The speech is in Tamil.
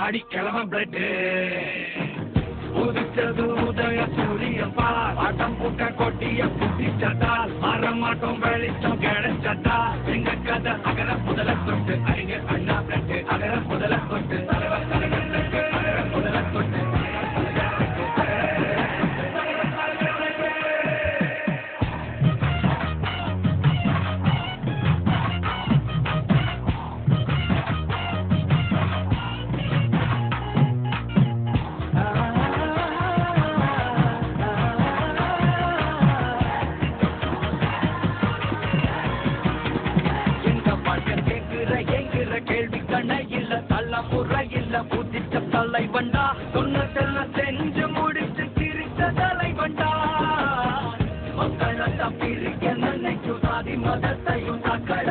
ஆடி கிளம்ப பிளட் உதிச்சது உதய சூரியன் பார் ஆட்டம் பூட்ட கொட்டிய புட்டிச்சதா மரமாட்டம் வெளிச்சம் கிடைச்சதா எங்க கதை அகர முதல தொட்டு அறிஞர் அண்ணா பிளட் அகர முதல தொட்டு தலைவர் தலைவர் அகர முதல தொட்டு கேள்வி கண்ண இல்ல தள்ள முறை இல்ல புதிச்ச தலை வண்டா சொன்னதெல்லாம் செஞ்சு முடிச்சு சிரித்த தலை வண்டா மக்களை பிரிக்க நினைக்கும் சாதி மதத்தையும் தக்கட